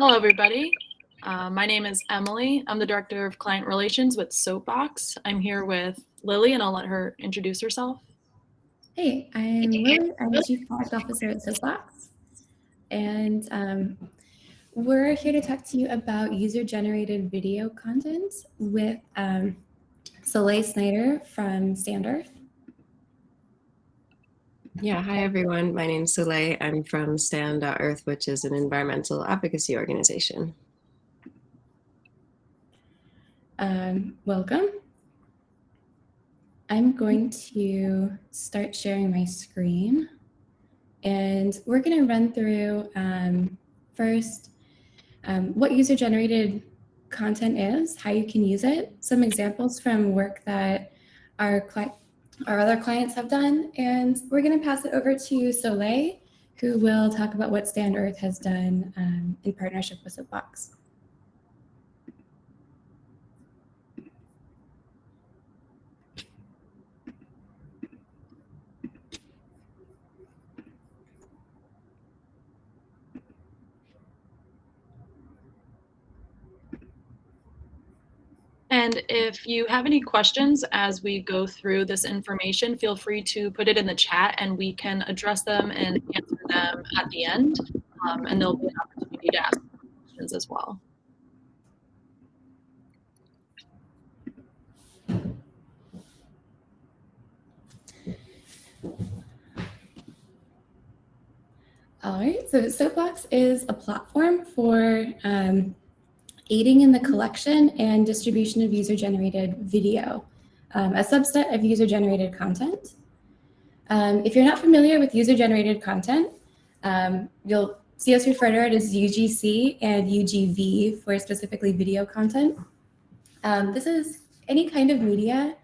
Hello, everybody. My name is Emily. I'm the Director of Client Relations with Soapboxx. I'm here with Lily, and I'll let her introduce herself. Hey, I'm Lily. I'm the Chief Product Officer at Soapboxx. And we're here to talk to you about user-generated video content with Soleil Snyder from Stand.earth. Yeah, hi everyone. My name's Soleil. I'm from Stand.earth, which is an environmental advocacy organization. Welcome. I'm going to start sharing my screen, and we're going to run through first what user-generated content is, how you can use it, some examples from work that our other clients have done, and we're going to pass it over to Soleil, who will talk about what Stand.earth has done in partnership with Soapboxx. And if you have any questions as we go through this information, feel free to put it in the chat and we can address them and answer them at the end. And there'll be an opportunity to ask questions as well. All right, so Soapboxx is a platform for aiding in the collection and distribution of user-generated video, a subset of user-generated content. If you're not familiar with user-generated content, you'll see us refer to it as UGC and UGV for specifically video content. This is any kind of media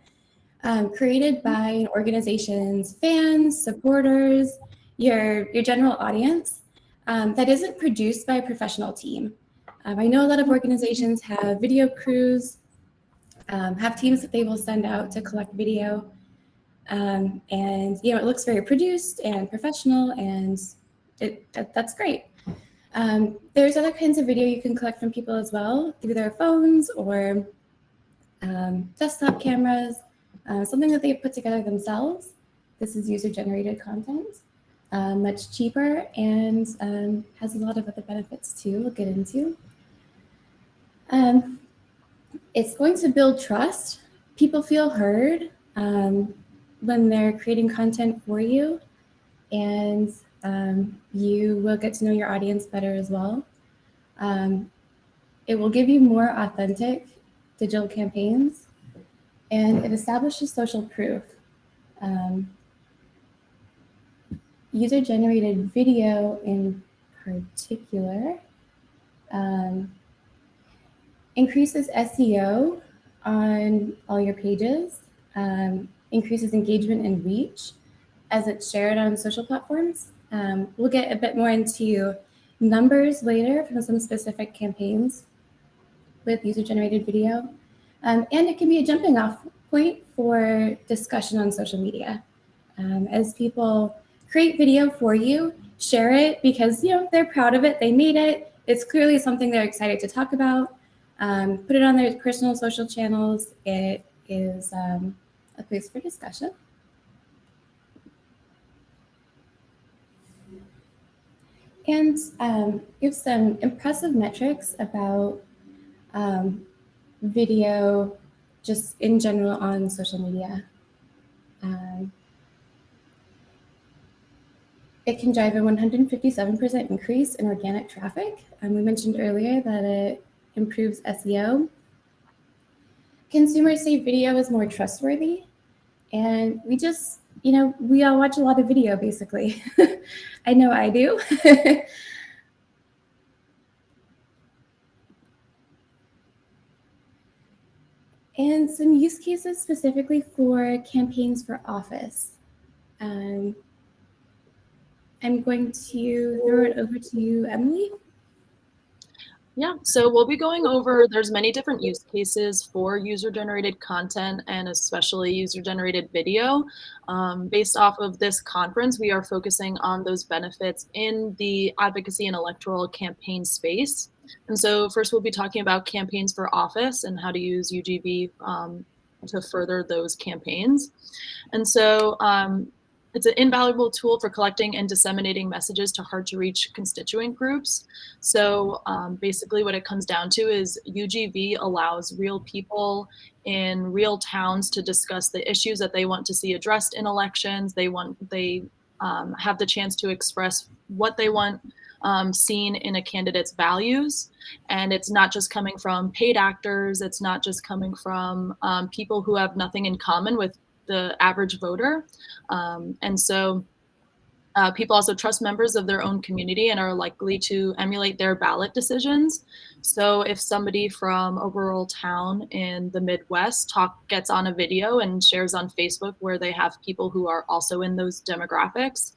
created by an organization's fans, supporters, your general audience that isn't produced by a professional team. I know a lot of organizations have video crews, have teams that they will send out to collect video. And it looks very produced and professional, and that's great. There's other kinds of video you can collect from people as well through their phones or desktop cameras, something that they've put together themselves. This is user-generated content, much cheaper, and has a lot of other benefits too we'll get into. It's going to build trust. People feel heard when they're creating content for you, and you will get to know your audience better as well. It will give you more authentic digital campaigns, and it establishes social proof. User-generated video in particular increases SEO on all your pages, increases engagement and reach as it's shared on social platforms. We'll get a bit more into numbers later from some specific campaigns with user-generated video. And it can be a jumping off point for discussion on social media. As people create video for you, share it because they're proud of it, they made it, it's clearly something they're excited to talk about. Put it on their personal social channels. It is a place for discussion. And we have some impressive metrics about video just in general on social media. It can drive a 157% increase in organic traffic. We mentioned earlier that it improves SEO. Consumers say video is more trustworthy, and we just, we all watch a lot of video basically. I know I do. And some use cases specifically for campaigns for office. I'm going to throw it over to you, Emily. Yeah, so we'll be going over, there's many different use cases for user-generated content and especially user-generated video. Based off of this conference, we are focusing on those benefits in the advocacy and electoral campaign space. And so first we'll be talking about campaigns for office and how to use UGB to further those campaigns. And so it's an invaluable tool for collecting and disseminating messages to hard-to-reach constituent groups. So basically what it comes down to is UGB allows real people in real towns to discuss the issues that they want to see addressed in elections. They have the chance to express what they want seen in a candidate's values. And it's not just coming from paid actors. It's not just coming from people who have nothing in common with the average voter. And so people also trust members of their own community and are likely to emulate their ballot decisions. So if somebody from a rural town in the Midwest gets on a video and shares on Facebook where they have people who are also in those demographics,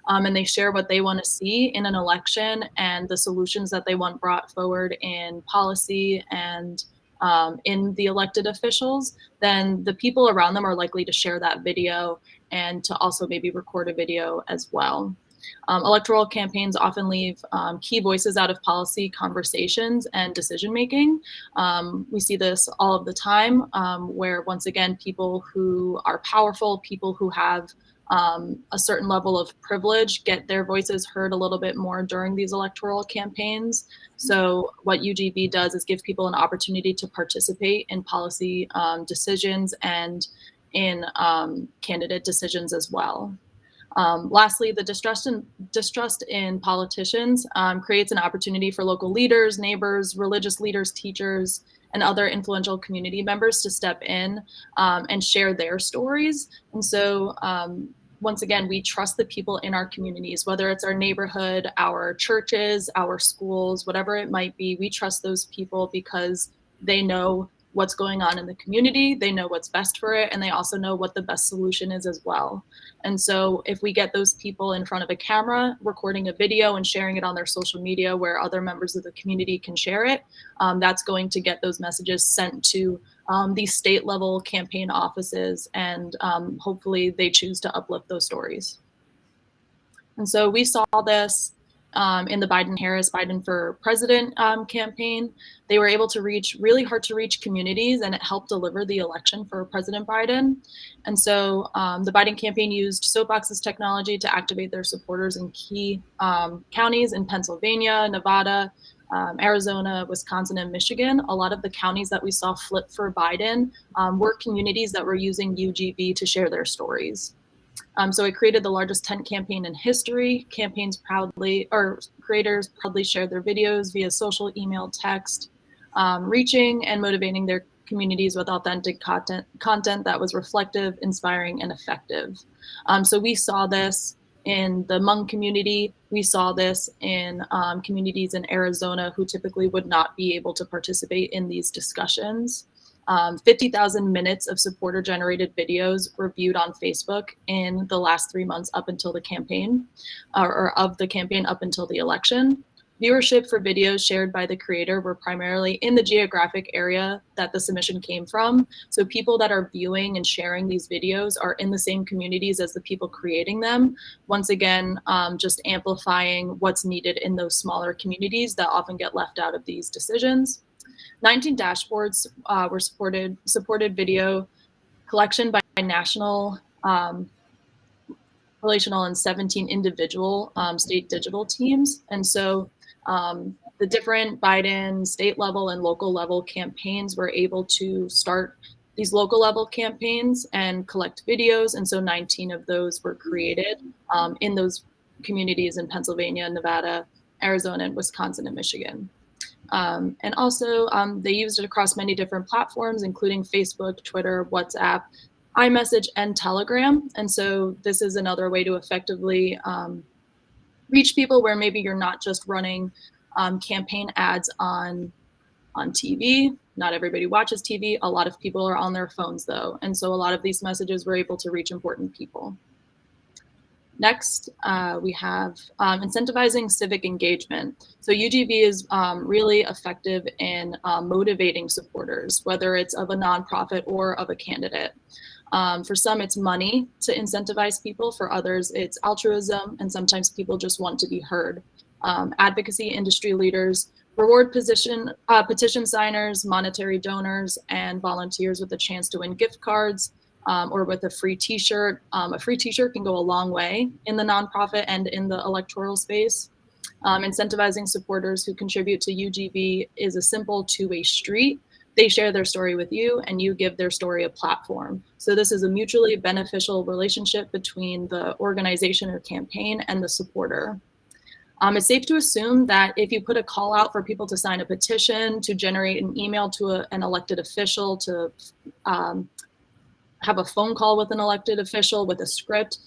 and they share what they want to see in an election and the solutions that they want brought forward in policy and in the elected officials, then the people around them are likely to share that video and to also maybe record a video as well. Electoral campaigns often leave key voices out of policy conversations and decision making. We see this all of the time where, once again, people who are powerful, people who have a certain level of privilege get their voices heard a little bit more during these electoral campaigns. So what UGB does is give people an opportunity to participate in policy decisions and in candidate decisions as well. Lastly, the distrust in politicians creates an opportunity for local leaders, neighbors, religious leaders, teachers, and other influential community members to step in and share their stories. And so once again, we trust the people in our communities, whether it's our neighborhood, our churches, our schools, whatever it might be. We trust those people because they know what's going on in the community, they know what's best for it, and they also know what the best solution is as well. And so if we get those people in front of a camera, recording a video and sharing it on their social media where other members of the community can share it, that's going to get those messages sent to these state level campaign offices, and hopefully they choose to uplift those stories. And so we saw this in the Biden-Harris Biden for President campaign. They were able to reach really hard to reach communities, and it helped deliver the election for President Biden. And so the Biden campaign used Soapbox's technology to activate their supporters in key counties in Pennsylvania, Nevada, Arizona, Wisconsin, and Michigan. A lot of the counties that we saw flip for Biden were communities that were using UGB to share their stories. So it created the largest tent campaign in history. Creators proudly shared their videos via social, email, text, reaching and motivating their communities with authentic content that was reflective, inspiring, and effective. So we saw this in the Hmong community. We saw this in communities in Arizona who typically would not be able to participate in these discussions. 50,000 minutes of supporter-generated videos were viewed on Facebook in the last 3 months up until the campaign, or of the campaign up until the election. Viewership for videos shared by the creator were primarily in the geographic area that the submission came from. So people that are viewing and sharing these videos are in the same communities as the people creating them. Once again, just amplifying what's needed in those smaller communities that often get left out of these decisions. 19 dashboards were supported video collection by national, relational, and 17 individual state digital teams. And so the different Biden state level and local level campaigns were able to start these local level campaigns and collect videos. And so 19 of those were created in those communities in Pennsylvania, Nevada, Arizona, and Wisconsin, and Michigan. And also they used it across many different platforms, including Facebook, Twitter, WhatsApp, iMessage, and Telegram. And so this is another way to effectively reach people where maybe you're not just running campaign ads on TV. Not everybody watches TV. A lot of people are on their phones though. And so a lot of these messages were able to reach important people. Next, we have incentivizing civic engagement. So UGB is really effective in motivating supporters, whether it's of a nonprofit or of a candidate. For some, it's money to incentivize people. For others, it's altruism, and sometimes people just want to be heard. Advocacy industry leaders reward petition signers, monetary donors, and volunteers with a chance to win gift cards or with a free t-shirt. A free t-shirt can go a long way in the nonprofit and in the electoral space. Incentivizing supporters who contribute to UGV is a simple two-way street. They share their story with you and you give their story a platform. So this is a mutually beneficial relationship between the organization or campaign and the supporter. It's safe to assume that if you put a call out for people to sign a petition, to generate an email to an elected official, to have a phone call with an elected official with a script,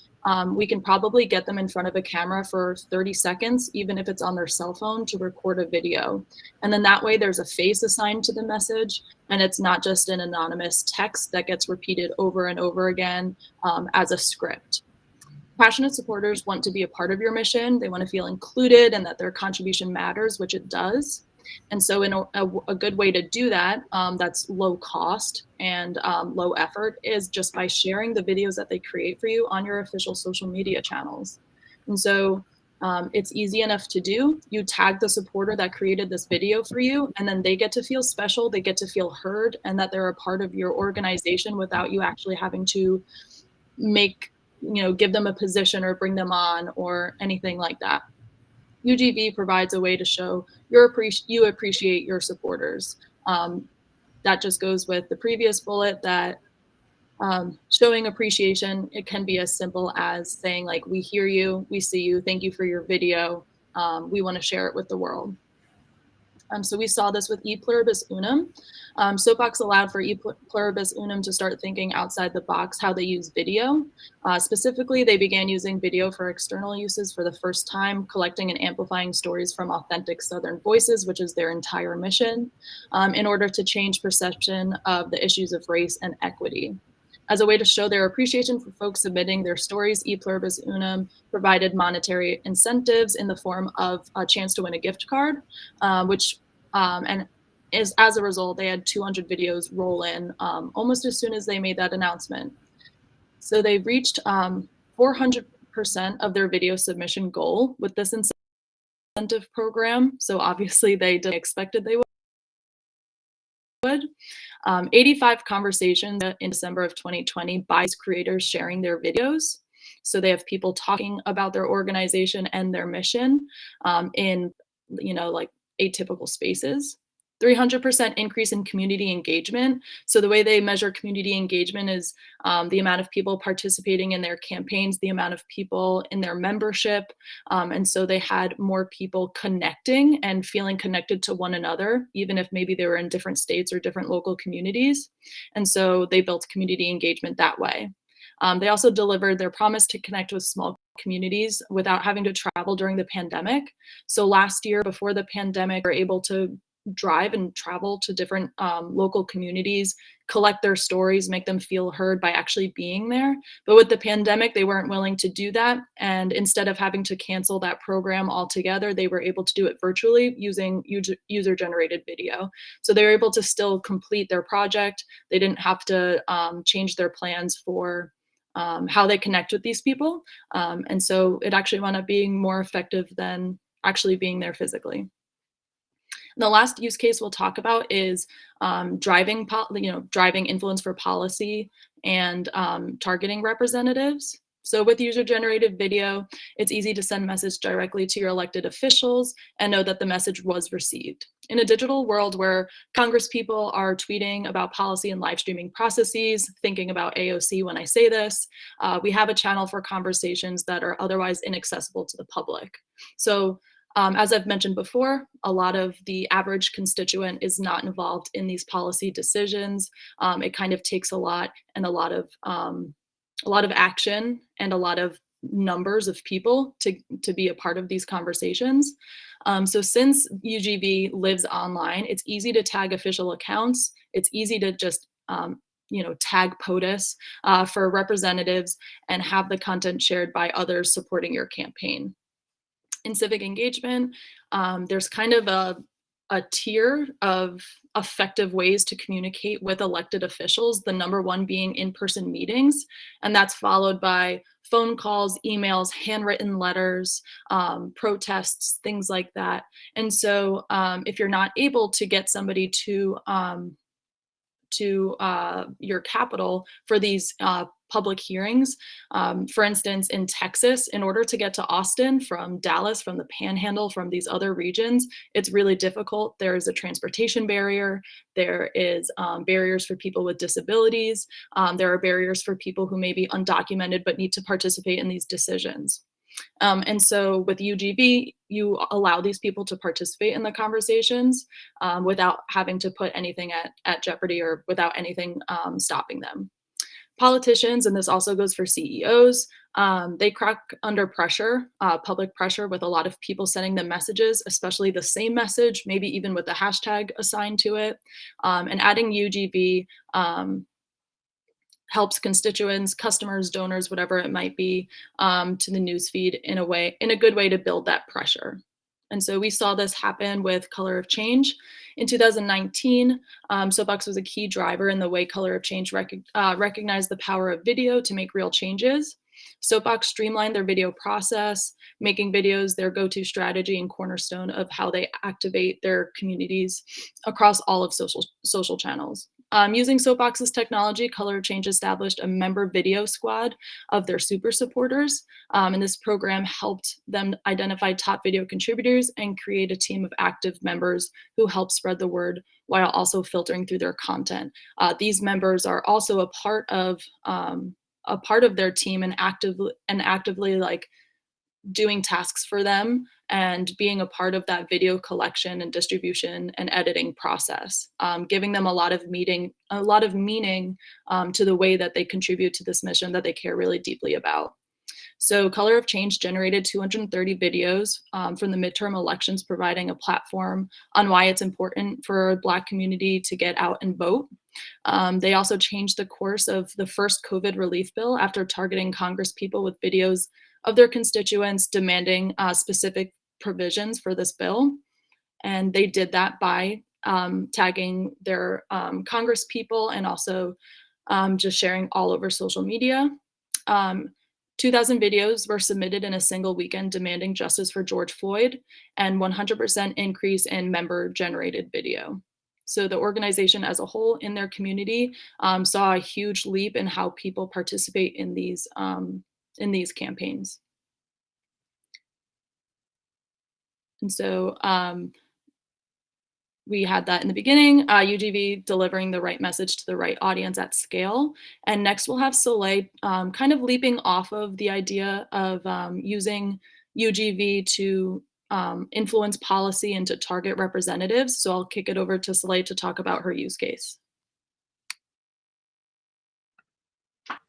we can probably get them in front of a camera for 30 seconds, even if it's on their cell phone, to record a video. And then that way there's a face assigned to the message, and it's not just an anonymous text that gets repeated over and over again as a script. Passionate supporters want to be a part of your mission. They want to feel included and that their contribution matters, which it does. And so in a good way to do that, that's low cost and low effort, is just by sharing the videos that they create for you on your official social media channels. And so it's easy enough to do. You tag the supporter that created this video for you, and then they get to feel special, they get to feel heard, and that they're a part of your organization without you actually having to give them a position or bring them on or anything like that. UGV provides a way to show you appreciate your supporters. That just goes with the previous bullet, that showing appreciation, it can be as simple as saying, like, we hear you, we see you, thank you for your video, we want to share it with the world. So we saw this with E Pluribus Unum. Soapboxx allowed for E Pluribus Unum to start thinking outside the box how they use video. Specifically, they began using video for external uses for the first time, collecting and amplifying stories from authentic Southern voices, which is their entire mission, in order to change perception of the issues of race and equity. As a way to show their appreciation for folks submitting their stories, E Pluribus Unum provided monetary incentives in the form of a chance to win a gift card, and as a result, they had 200 videos roll in almost as soon as they made that announcement. So they reached 400% of their video submission goal with this incentive program. So obviously they didn't expect they would. 85 conversations in December of 2020 by creators sharing their videos. So they have people talking about their organization and their mission in, like atypical spaces. 300% increase in community engagement. So the way they measure community engagement is the amount of people participating in their campaigns, the amount of people in their membership. And so they had more people connecting and feeling connected to one another, even if maybe they were in different states or different local communities. And so they built community engagement that way. They also delivered their promise to connect with small communities without having to travel during the pandemic. So last year, before the pandemic, we were able to drive and travel to different local communities, collect their stories, make them feel heard by actually being there. But with the pandemic, they weren't willing to do that. And instead of having to cancel that program altogether, they were able to do it virtually using user-generated video. So they were able to still complete their project. They didn't have to change their plans for how they connect with these people. And so it actually wound up being more effective than actually being there physically. The last use case we'll talk about is driving influence for policy and targeting representatives. So with user-generated video, it's easy to send message directly to your elected officials and know that the message was received. In a digital world where congresspeople are tweeting about policy and live streaming processes, thinking about AOC when I say this, we have a channel for conversations that are otherwise inaccessible to the public. So as I've mentioned before, a lot of the average constituent is not involved in these policy decisions. It kind of takes a lot and a lot of action and a lot of numbers of people to be a part of these conversations. So since UGV lives online, it's easy to tag official accounts. It's easy to just tag POTUS for representatives and have the content shared by others supporting your campaign. In civic engagement, there's kind of a tier of effective ways to communicate with elected officials, the number one being in-person meetings, and that's followed by phone calls, emails, handwritten letters, protests, things like that. And so if you're not able to get somebody to your capital for these public hearings. For instance, in Texas, in order to get to Austin from Dallas, from the Panhandle, from these other regions, it's really difficult. There is a transportation barrier. There is barriers for people with disabilities. There are barriers for people who may be undocumented but need to participate in these decisions. And so with UGV, you allow these people to participate in the conversations without having to put anything at jeopardy or without anything stopping them. Politicians, and this also goes for CEOs, they crack under pressure, public pressure, with a lot of people sending them messages, especially the same message, maybe even with the hashtag assigned to it. And adding UGV helps constituents, customers, donors, whatever it might be, to the newsfeed in a good way to build that pressure. And so we saw this happen with Color of Change. In 2019, Soapboxx was a key driver in the way Color of Change recognized the power of video to make real changes. Soapboxx streamlined their video process, making videos their go-to strategy and cornerstone of how they activate their communities across all of social channels. Using Soapboxx's technology, Color of Change established a member video squad of their super supporters. And this program helped them identify top video contributors and create a team of active members who help spread the word while also filtering through their content. These members are also a part of their team and actively like doing tasks for them and being a part of that video collection and distribution and editing process, giving them a lot of meaning to the way that they contribute to this mission that they care really deeply about. So Color of Change generated 230 videos from the midterm elections, providing a platform on why it's important for Black community to get out and vote. They also changed the course of the first COVID relief bill after targeting Congress people with videos of their constituents demanding specific provisions for this bill. And they did that by tagging their Congress people and also just sharing all over social media. 2,000 videos were submitted in a single weekend demanding justice for George Floyd, and 100% increase in member-generated video. So the organization as a whole in their community saw a huge leap in how people participate in these campaigns. And so we had that in the beginning, UGV delivering the right message to the right audience at scale. And next we'll have Soleil kind of leaping off of the idea of using UGV to influence policy and to target representatives. So I'll kick it over to Soleil to talk about her use case.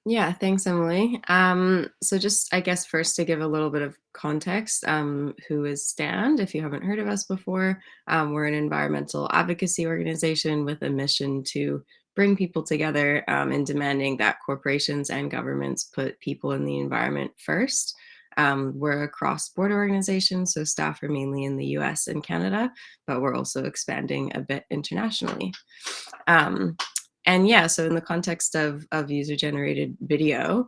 Yeah, thanks, Emily. So just, I guess, first to give a little bit of context, who is Stand? If you haven't heard of us before, we're an environmental advocacy organization with a mission to bring people together in demanding that corporations and governments put people in the environment first. We're a cross-border organization, so staff are mainly in the US and Canada, but we're also expanding a bit internationally. And yeah, so in the context of user-generated video,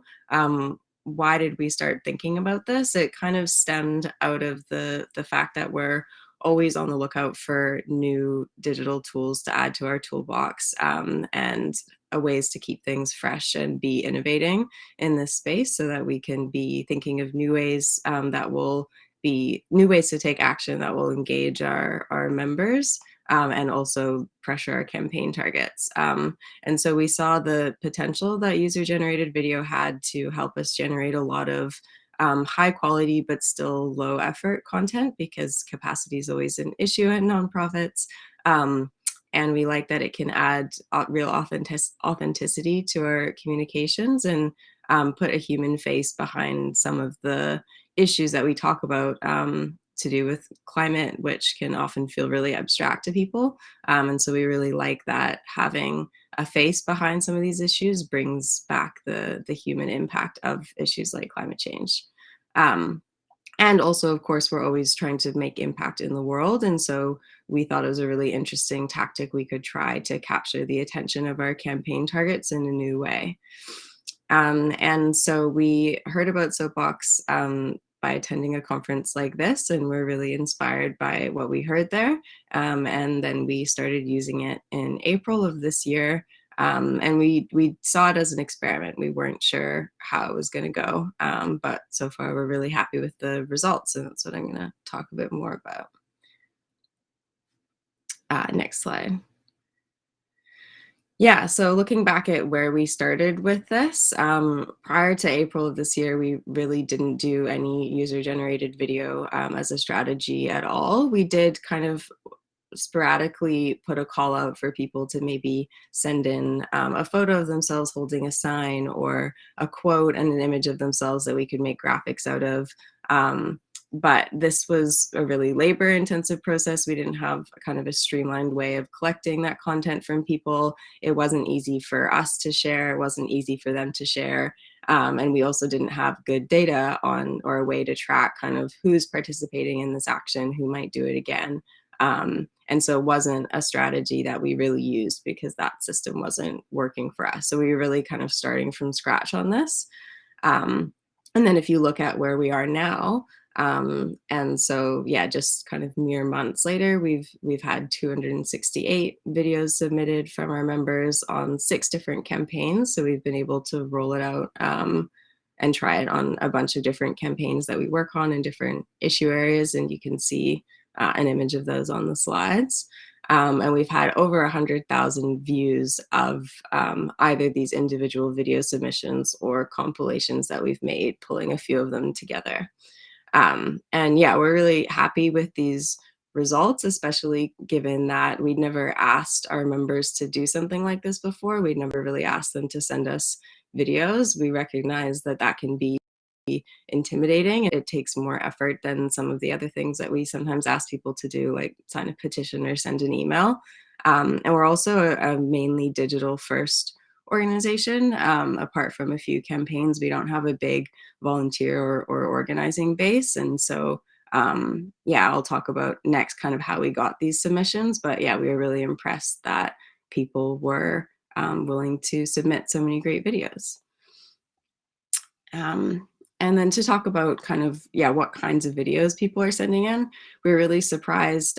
why did we start thinking about this? It kind of stemmed out of the fact that we're always on the lookout for new digital tools to add to our toolbox, and ways to keep things fresh and be innovating in this space so that we can be thinking of new ways that will be new ways to take action that will engage our members. And also pressure our campaign targets. And so we saw the potential that user-generated video had to help us generate a lot of high quality but still low effort content, because capacity is always an issue at nonprofits. And we like that it can add real authenticity to our communications and put a human face behind some of the issues that we talk about to do with climate, which can often feel really abstract to people. And so we really like that having a face behind some of these issues brings back the human impact of issues like climate change. And also, of course, we're always trying to make impact in the world. And so we thought it was a really interesting tactic we could try to capture the attention of our campaign targets in a new way. And so we heard about Soapboxx by attending a conference like this, and we're really inspired by what we heard there. And then we started using it in April of this year. And we saw it as an experiment. We weren't sure how it was going to go, but so far we're really happy with the results, and that's what I'm going to talk a bit more about. Next slide. Yeah, so looking back at where we started with this, prior to April of this year, we really didn't do any user-generated video as a strategy at all. We did kind of sporadically put a call out for people to maybe send in a photo of themselves holding a sign, or a quote and an image of themselves that we could make graphics out of. But this was a really labor intensive process. We didn't have kind of a streamlined way of collecting that content from people. It wasn't easy for us to share. It wasn't easy for them to share. And we also didn't have good data on, or a way to track kind of who's participating in this action, who might do it again. And so it wasn't a strategy that we really used because that system wasn't working for us. So we were really kind of starting from scratch on this. And then if you look at where we are now, and so yeah, just kind of mere months later, we've had 268 videos submitted from our members on 6 different campaigns. So we've been able to roll it out and try it on a bunch of different campaigns that we work on in different issue areas, and you can see an image of those on the slides. And we've had over 100,000 views of either these individual video submissions or compilations that we've made, pulling a few of them together. And yeah, we're really happy with these results, especially given that we'd never asked our members to do something like this before. We'd never really asked them to send us videos. We recognize that that can be intimidating. It takes more effort than some of the other things that we sometimes ask people to do, like sign a petition or send an email. And we're also a mainly digital first organization. Apart from a few campaigns, we don't have a big volunteer or organizing base. And so, yeah, I'll talk about next kind of how we got these submissions. But yeah, we were really impressed that people were willing to submit so many great videos. And then to talk about kind of, yeah, what kinds of videos people are sending in, we were really surprised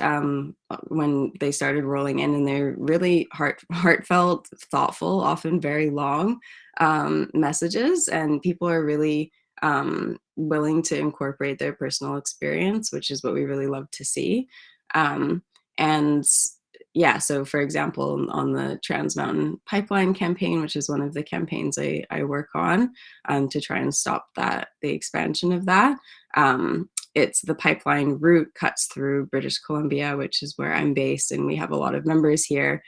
when they started rolling in, and they're really heartfelt, thoughtful, often very long messages, and people are really willing to incorporate their personal experience, which is what we really love to see. And yeah, so for example, on the Trans Mountain Pipeline campaign, which is one of the campaigns I work on to try and stop the expansion of that. It's the pipeline route cuts through British Columbia, which is where I'm based, and we have a lot of members here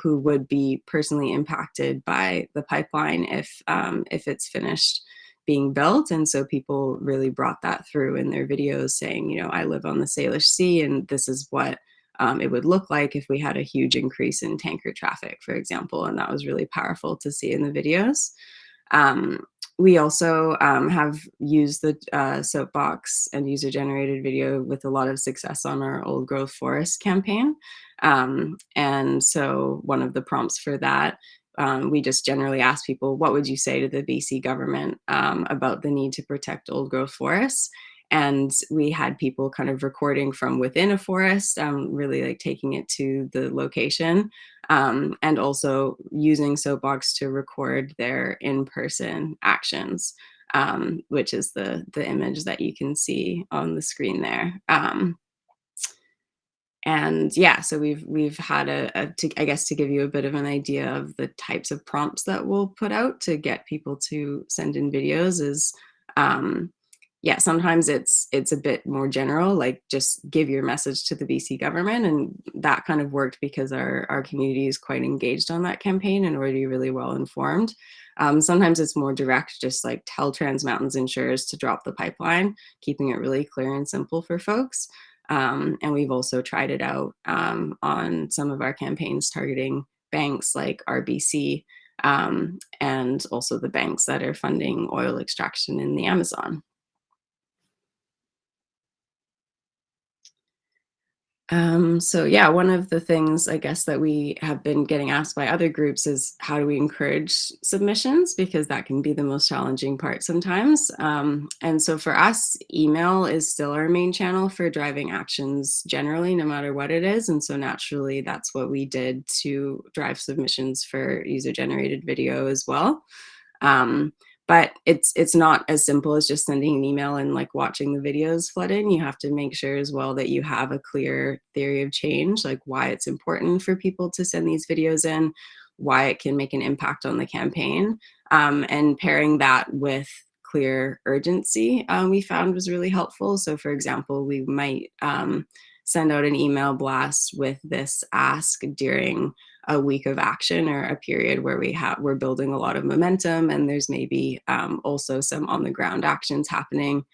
who would be personally impacted by the pipeline if it's finished being built. And so people really brought that through in their videos, saying, you know, I live on the Salish Sea, and this is what it would look like if we had a huge increase in tanker traffic, for example. And that was really powerful to see in the videos. We also have used the Soapboxx and user-generated video with a lot of success on our Old Growth Forest campaign. And so one of the prompts for that, we just generally ask people, what would you say to the BC government about the need to protect old growth forests? And we had people kind of recording from within a forest, really like taking it to the location, and also using Soapboxx to record their in-person actions, which is the image that you can see on the screen there. And yeah, so we've had I guess to give you a bit of an idea of the types of prompts that we'll put out to get people to send in videos is, yeah, sometimes it's a bit more general, like just give your message to the BC government, and that kind of worked because our community is quite engaged on that campaign and already really well informed. Sometimes it's more direct, just like tell Trans Mountain's insurers to drop the pipeline, keeping it really clear and simple for folks. And we've also tried it out on some of our campaigns targeting banks like RBC, and also the banks that are funding oil extraction in the Amazon. So yeah, one of the things I guess that we have been getting asked by other groups is how do we encourage submissions, because that can be the most challenging part sometimes. And so for us, email is still our main channel for driving actions generally, no matter what it is. And so naturally, that's what we did to drive submissions for user-generated video as well. Um, but it's not as simple as just sending an email and like watching the videos flood in. You have to make sure as well that you have a clear theory of change, like why it's important for people to send these videos in, why it can make an impact on the campaign, and pairing that with clear urgency, we found was really helpful. So for example, we might send out an email blast with this ask during a week of action or a period where we're building a lot of momentum, and there's maybe also some on the ground actions happening,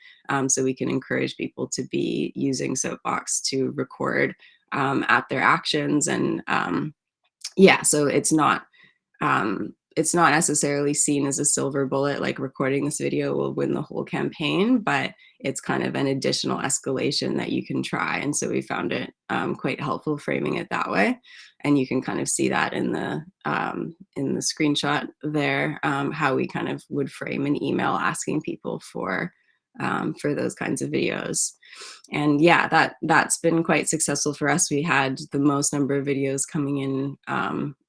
so we can encourage people to be using Soapboxx to record at their actions. And yeah, so it's not necessarily seen as a silver bullet, like recording this video will win the whole campaign, but it's kind of an additional escalation that you can try. And so we found it quite helpful framing it that way. And you can kind of see that in the screenshot there, how we kind of would frame an email asking people for those kinds of videos. And yeah, that's been quite successful for us. We had the most number of videos coming in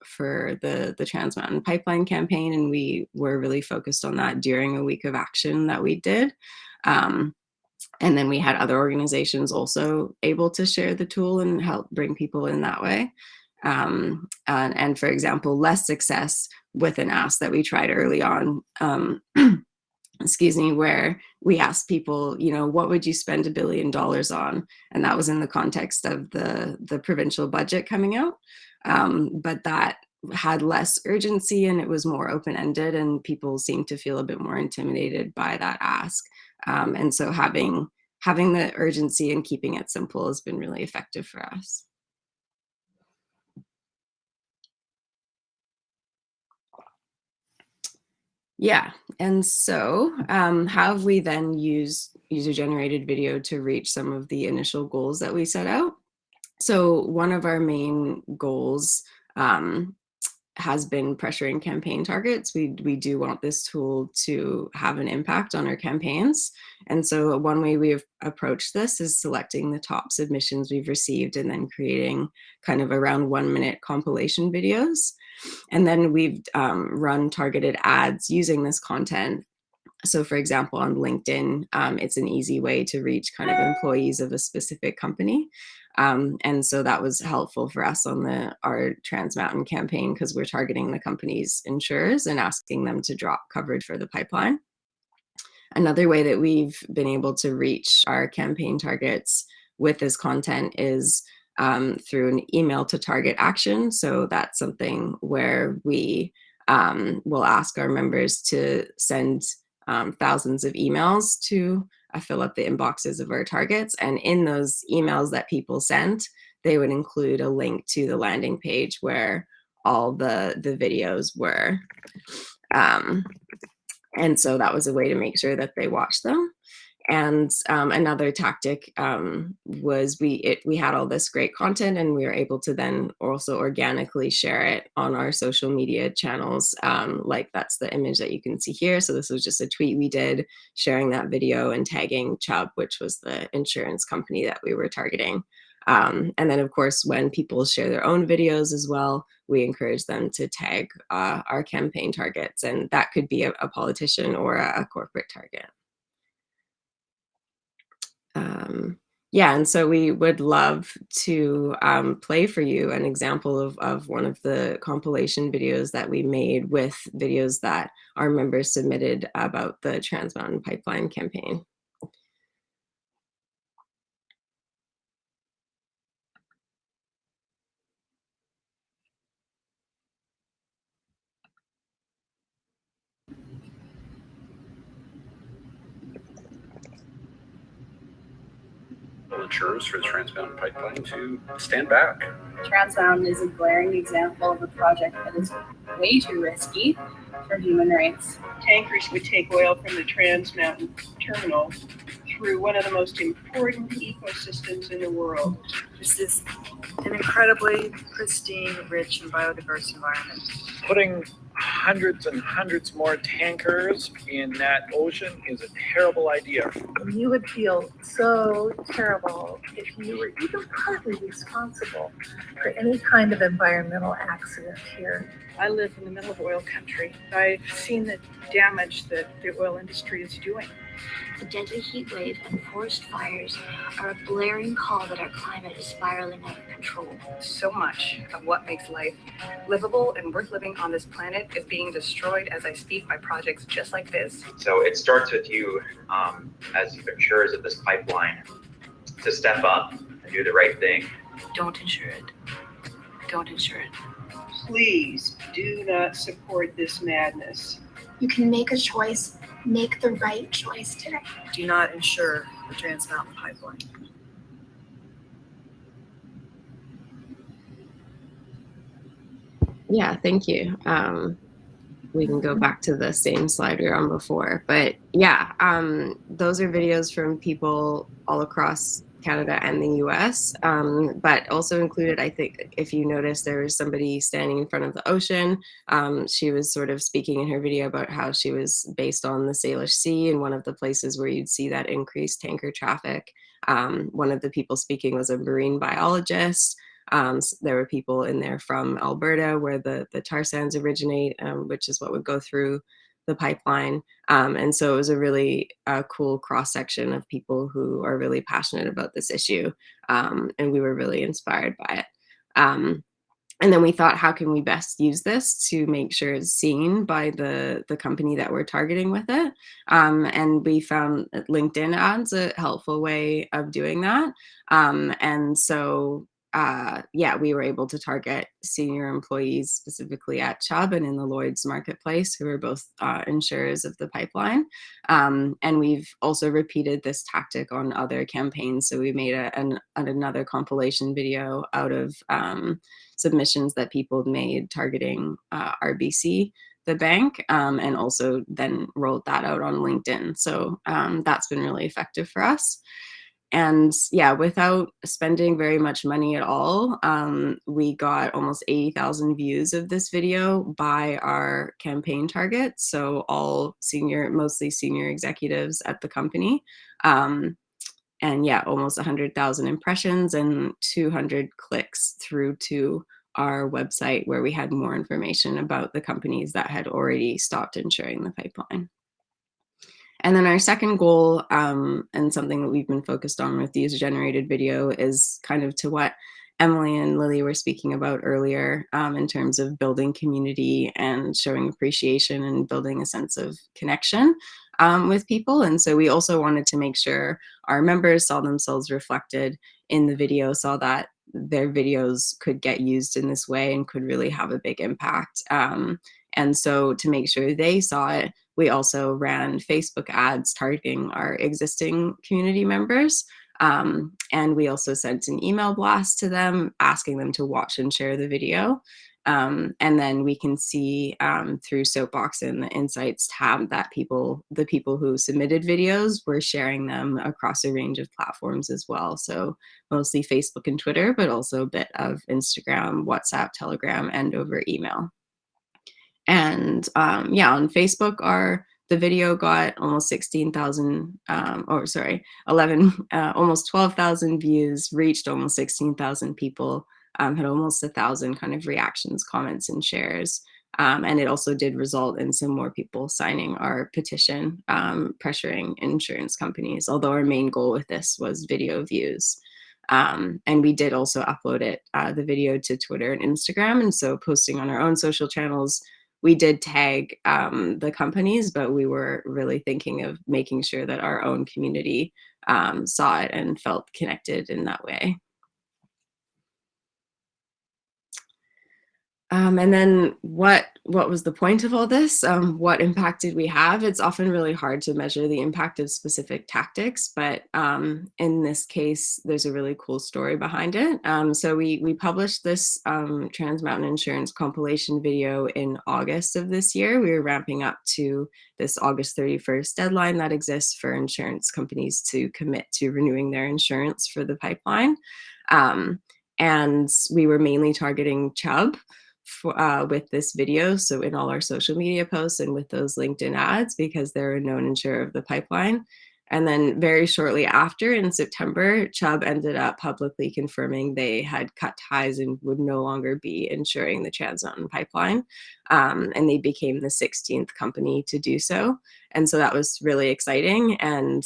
for the Trans Mountain Pipeline campaign, and we were really focused on that during a week of action that we did. And then we had other organizations also able to share the tool and help bring people in that way. And for example, less success with an ask that we tried early on, excuse me, where we asked people, what would you spend $1 billion on? And that was in the context of the provincial budget coming out. But that had less urgency and it was more open-ended, and people seemed to feel a bit more intimidated by that ask. And so having the urgency and keeping it simple has been really effective for us. Yeah, and so how have we then used user-generated video to reach some of the initial goals that we set out? So one of our main goals has been pressuring campaign targets. We do want this tool to have an impact on our campaigns. And so one way we've approached this is selecting the top submissions we've received and then creating kind of around 1-minute compilation videos. And then we've run targeted ads using this content. So for example, on LinkedIn, it's an easy way to reach kind of employees of a specific company. And so that was helpful for us on our Trans Mountain campaign, because we're targeting the company's insurers and asking them to drop coverage for the pipeline. Another way that we've been able to reach our campaign targets with this content is through an email to target action. So that's something where we will ask our members to send thousands of emails to fill up the inboxes of our targets. And in those emails that people sent, they would include a link to the landing page where all the videos were. And so that was a way to make sure that they watched them. And another tactic was we had all this great content, and we were able to then also organically share it on our social media channels. Like that's the image that you can see here. So this was just a tweet we did sharing that video and tagging Chubb, which was the insurance company that we were targeting. And then, of course, when people share their own videos as well, we encourage them to tag our campaign targets. And that could be a politician or a corporate target. Yeah, and so we would love to play for you an example of one of the compilation videos that we made with videos that our members submitted about the Trans Mountain Pipeline campaign. Insurers for the Trans Mountain Pipeline to stand back. Trans Mountain is a glaring example of a project that is way too risky for human rights. Tankers would take oil from the Trans Mountain terminal through one of the most important ecosystems in the world. This is an incredibly pristine, rich, and biodiverse environment. Putting hundreds and hundreds more tankers in that ocean is a terrible idea. You would feel so terrible if you were even partly responsible for any kind of environmental accident here. I live in the middle of oil country. I've seen the damage that the oil industry is doing. The deadly heat wave and forest fires are a blaring call that our climate is spiraling out of control. So much of what makes life livable and worth living on this planet is being destroyed as I speak by projects just like this. So it starts with you as insurers of this pipeline to step up and do the right thing. Don't insure it. Don't insure it. Please do not support this madness. You can make a choice. Make the right choice today. Do not insure the Trans Mountain Pipeline. Yeah, thank you. We can go back to the same slide we were on before, but yeah, those are videos from people all across Canada and the US, but also included, I think, if you notice, there was somebody standing in front of the ocean. She was sort of speaking in her video about how she was based on the Salish Sea and one of the places where you'd see that increased tanker traffic. One of the people speaking was a marine biologist. There were people in there from Alberta where the tar sands originate, which is what would go through the pipeline. And so it was a really cool cross-section of people who are really passionate about this issue. And we were really inspired by it. And then we thought, how can we best use this to make sure it's seen by the company that we're targeting with it? And we found LinkedIn ads a helpful way of doing that. And so yeah, we were able to target senior employees specifically at Chubb and in the Lloyd's marketplace, who are both insurers of the pipeline. And we've also repeated this tactic on other campaigns. So we made another compilation video out of submissions that people made targeting RBC, the bank, and also then rolled that out on LinkedIn. So that's been really effective for us. And yeah, without spending very much money at all, we got almost 80,000 views of this video by our campaign targets. So all mostly senior executives at the company. And yeah, almost 100,000 impressions and 200 clicks through to our website where we had more information about the companies that had already stopped insuring the pipeline. And then our second goal, and something that we've been focused on with the user-generated video, is kind of to what Emily and Lily were speaking about earlier, in terms of building community and showing appreciation and building a sense of connection with people. And so we also wanted to make sure our members saw themselves reflected in the video, saw that their videos could get used in this way and could really have a big impact. And so to make sure they saw it, we also ran Facebook ads targeting our existing community members. And we also sent an email blast to them asking them to watch and share the video. And then we can see through Soapboxx in the Insights tab that the people who submitted videos were sharing them across a range of platforms as well. So mostly Facebook and Twitter, but also a bit of Instagram, WhatsApp, Telegram, and over email. And yeah, on Facebook, the video got almost 16,000, almost 12,000 views, reached almost 16,000 people, had almost 1,000 kind of reactions, comments, and shares. And it also did result in some more people signing our petition, pressuring insurance companies, although our main goal with this was video views. And we did also upload the video to Twitter and Instagram. And so posting on our own social channels, we did tag the companies, but we were really thinking of making sure that our own community saw it and felt connected in that way. And then what what was the point of all this? What impact did we have? It's often really hard to measure the impact of specific tactics, but in this case, there's a really cool story behind it. So we published this Trans Mountain Insurance compilation video in August of this year. We were ramping up to this August 31st deadline that exists for insurance companies to commit to renewing their insurance for the pipeline. And we were mainly targeting Chubb with this video, so in all our social media posts and with those LinkedIn ads, because they're a known insurer of the pipeline. And then very shortly after, in September, Chubb ended up publicly confirming they had cut ties and would no longer be insuring the Trans Mountain Pipeline. And they became the 16th company to do so. And so that was really exciting. And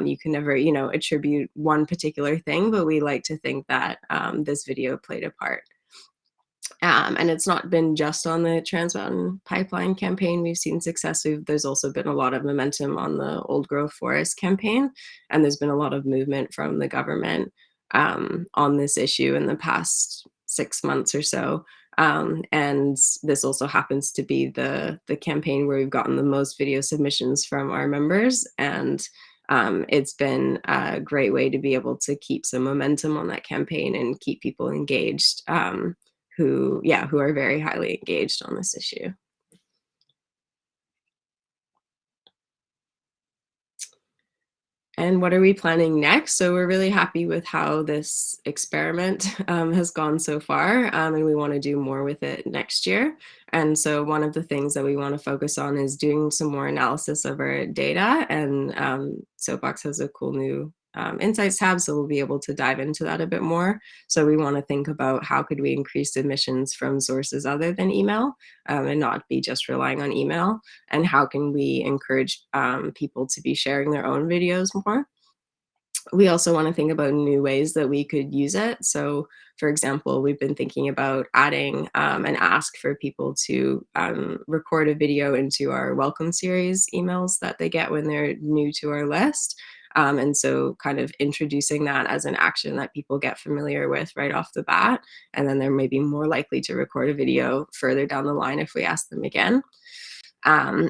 you can never, attribute one particular thing, but we like to think that this video played a part. And it's not been just on the Trans Mountain Pipeline campaign. We've seen success. There's also been a lot of momentum on the Old Growth Forest campaign, and there's been a lot of movement from the government on this issue in the past 6 months or so. And this also happens to be the campaign where we've gotten the most video submissions from our members, and it's been a great way to be able to keep some momentum on that campaign and keep people engaged. Who are very highly engaged on this issue. And what are we planning next? So we're really happy with how this experiment has gone so far, and we want to do more with it next year. And so one of the things that we want to focus on is doing some more analysis of our data, and Soapboxx has a cool new Insights tab, so we'll be able to dive into that a bit more. So we want to think about how could we increase submissions from sources other than email, and not be just relying on email, and how can we encourage people to be sharing their own videos more. We also want to think about new ways that we could use it. So for example, we've been thinking about adding an ask for people to record a video into our welcome series emails that they get when they're new to our list. And so kind of introducing that as an action that people get familiar with right off the bat. And then they're maybe more likely to record a video further down the line if we ask them again.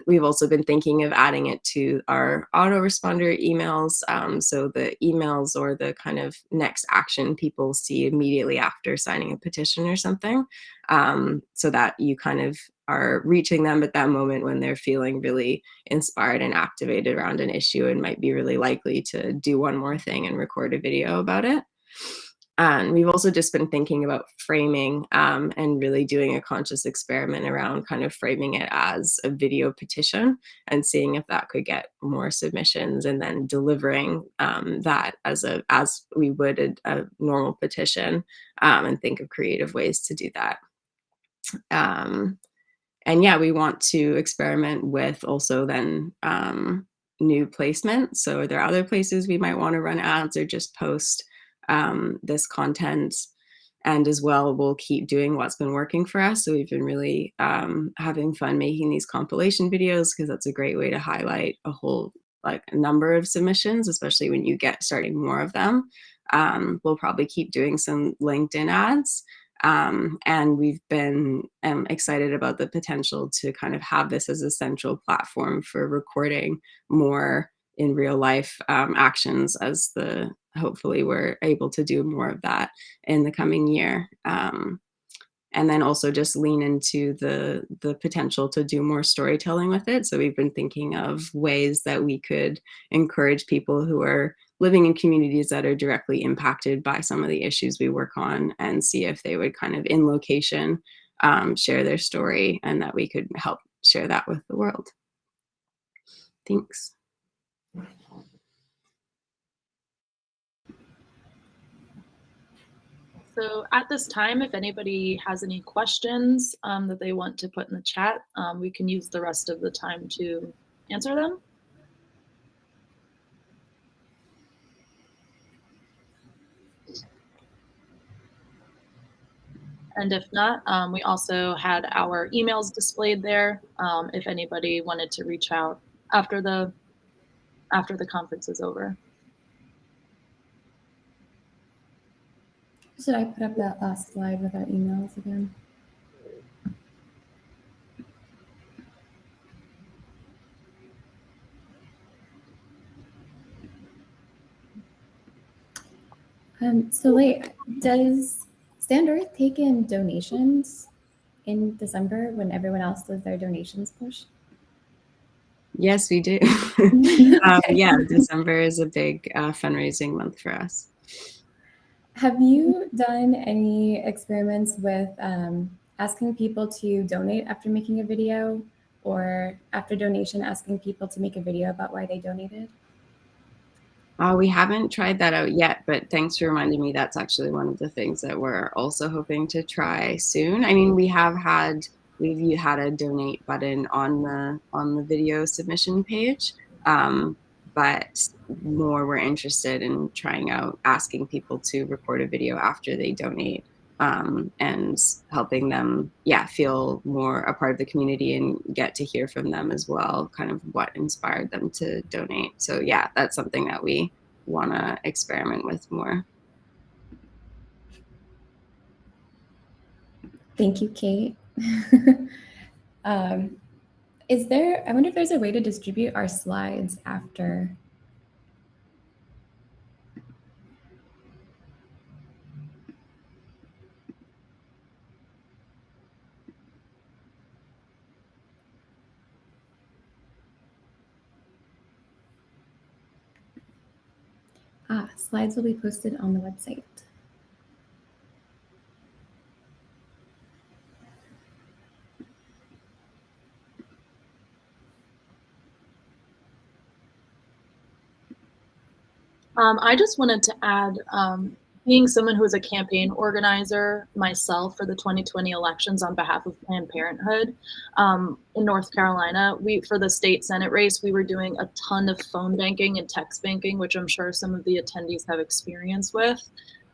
We've also been thinking of adding it to our autoresponder emails. So the emails or the kind of next action people see immediately after signing a petition or something, so that you kind of are reaching them at that moment when they're feeling really inspired and activated around an issue and might be really likely to do one more thing and record a video about it. And we've also just been thinking about framing and really doing a conscious experiment around kind of framing it as a video petition and seeing if that could get more submissions, and then delivering that as we would a normal petition, and think of creative ways to do that. And yeah, we want to experiment with also then new placement. So are there other places we might want to run ads or just post this content? And as well, we'll keep doing what's been working for us. So we've been really having fun making these compilation videos, because that's a great way to highlight a whole number of submissions, especially when you get starting more of them. We'll probably keep doing some LinkedIn ads. And we've been excited about the potential to kind of have this as a central platform for recording more in real life actions, as hopefully we're able to do more of that in the coming year. And then also just lean into the potential to do more storytelling with it. So we've been thinking of ways that we could encourage people who are living in communities that are directly impacted by some of the issues we work on, and see if they would kind of in location share their story, and that we could help share that with the world. Thanks. So at this time, if anybody has any questions that they want to put in the chat, we can use the rest of the time to answer them. And if not, we also had our emails displayed there if anybody wanted to reach out after the conference is over. Should I put up that last slide with our emails again? So wait, does Stand.earth take in donations in December when everyone else does their donations push? Yes, we do. Yeah, December is a big fundraising month for us. Have you done any experiments with asking people to donate after making a video, or after donation asking people to make a video about why they donated? We haven't tried that out yet, but thanks for reminding me. That's actually one of the things that we're also hoping to try soon. I mean, we've had a donate button on the video submission page, but more we're interested in trying out asking people to record a video after they donate, and helping them, feel more a part of the community and get to hear from them as well, kind of what inspired them to donate. So yeah, that's something that we want to experiment with more. Thank you, Kate. I wonder if there's a way to distribute our slides after. Slides will be posted on the website. I just wanted to add, being someone who is a campaign organizer myself for the 2020 elections on behalf of Planned Parenthood in North Carolina, for the state Senate race, we were doing a ton of phone banking and text banking, which I'm sure some of the attendees have experience with.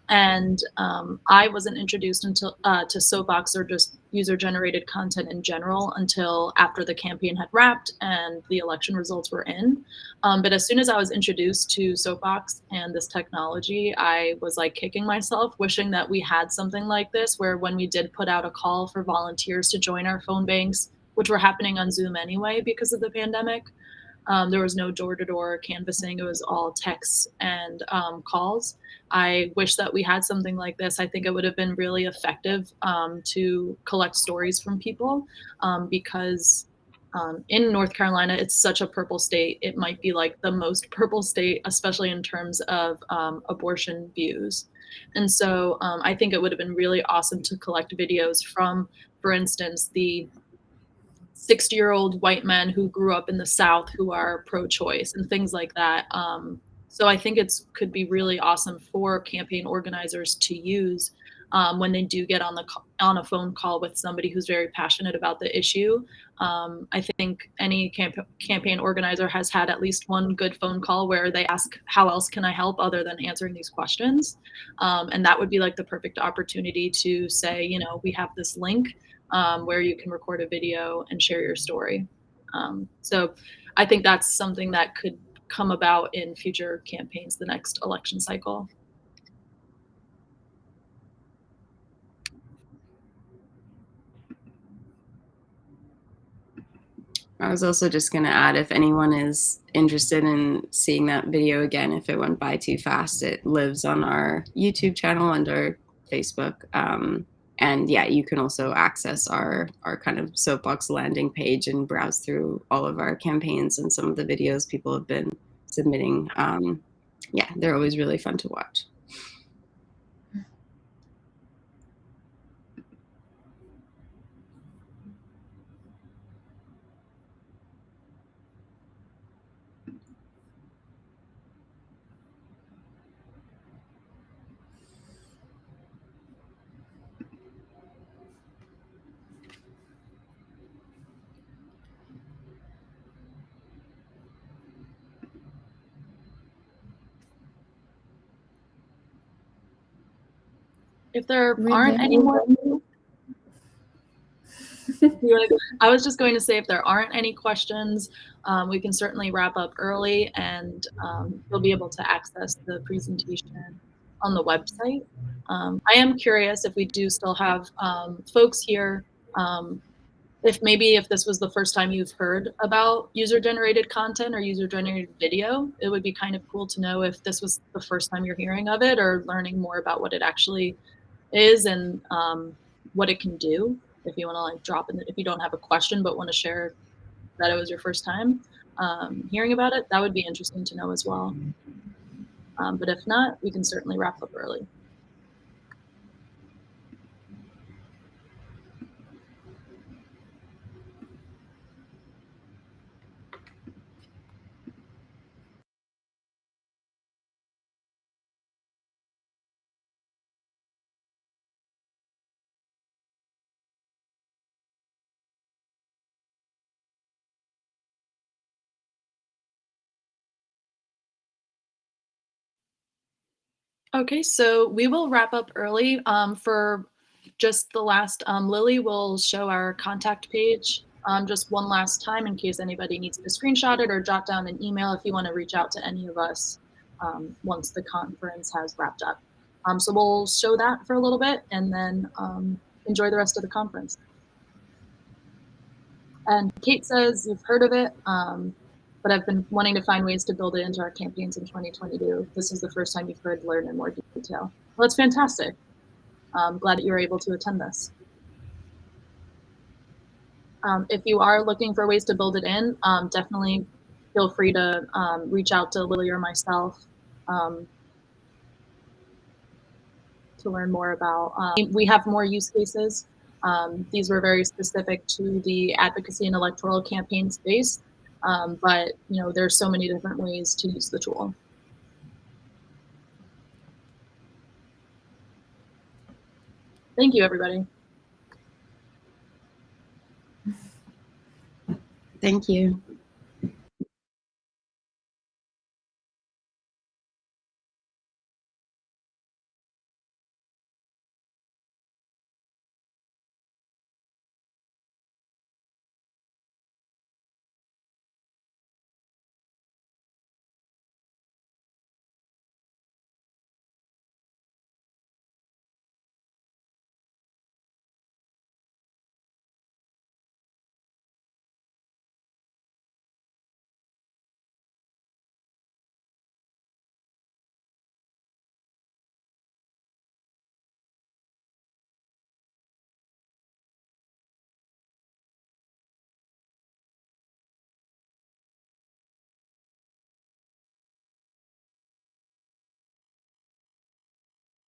And I wasn't introduced until to Soapboxx or just user-generated content in general until after the campaign had wrapped and the election results were in. But as soon as I was introduced to Soapboxx and this technology, I was like kicking myself, wishing that we had something like this, where when we did put out a call for volunteers to join our phone banks, which were happening on Zoom anyway because of the pandemic, there was no door-to-door canvassing. It was all texts and calls. I wish that we had something like this. I think it would have been really effective to collect stories from people because in North Carolina, it's such a purple state. It might be like the most purple state, especially in terms of abortion views. And so I think it would have been really awesome to collect videos from, for instance, the 60-year-old white men who grew up in the South who are pro-choice and things like that. So I think could be really awesome for campaign organizers to use when they do get on a phone call with somebody who's very passionate about the issue. I think any campaign organizer has had at least one good phone call where they ask, how else can I help other than answering these questions? And that would be like the perfect opportunity to say, you know, we have this link where you can record a video and share your story. So I think that's something that could come about in future campaigns the next election cycle. I was also just going to add, if anyone is interested in seeing that video again, if it went by too fast, it lives on our YouTube channel under Facebook. And yeah, you can also access our kind of Soapboxx landing page and browse through all of our campaigns and some of the videos people have been submitting. Yeah, they're always really fun to watch. If there aren't any more, I was just going to say, if there aren't any questions, we can certainly wrap up early, and you'll be able to access the presentation on the website. I am curious if we do still have folks here if this was the first time you've heard about user-generated content or user-generated video, it would be kind of cool to know if this was the first time you're hearing of it or learning more about what it actually is and what it can do. If you want to like drop in, if you don't have a question but want to share that it was your first time hearing about it, that would be interesting to know as well. But if not, we can certainly wrap up early. Okay, so we will wrap up early for just the last. Lily will show our contact page just one last time in case anybody needs to screenshot it or jot down an email if you want to reach out to any of us once the conference has wrapped up. So we'll show that for a little bit and then enjoy the rest of the conference. And Kate says you've heard of it, but I've been wanting to find ways to build it into our campaigns in 2022. This is the first time you've heard learn in more detail. Well, that's fantastic. I'm glad that you were able to attend this. If you are looking for ways to build it in, definitely feel free to reach out to Lily or myself to learn more about. We have more use cases. These were very specific to the advocacy and electoral campaign space, but you know, there's so many different ways to use the tool. Thank you, everybody. Thank you.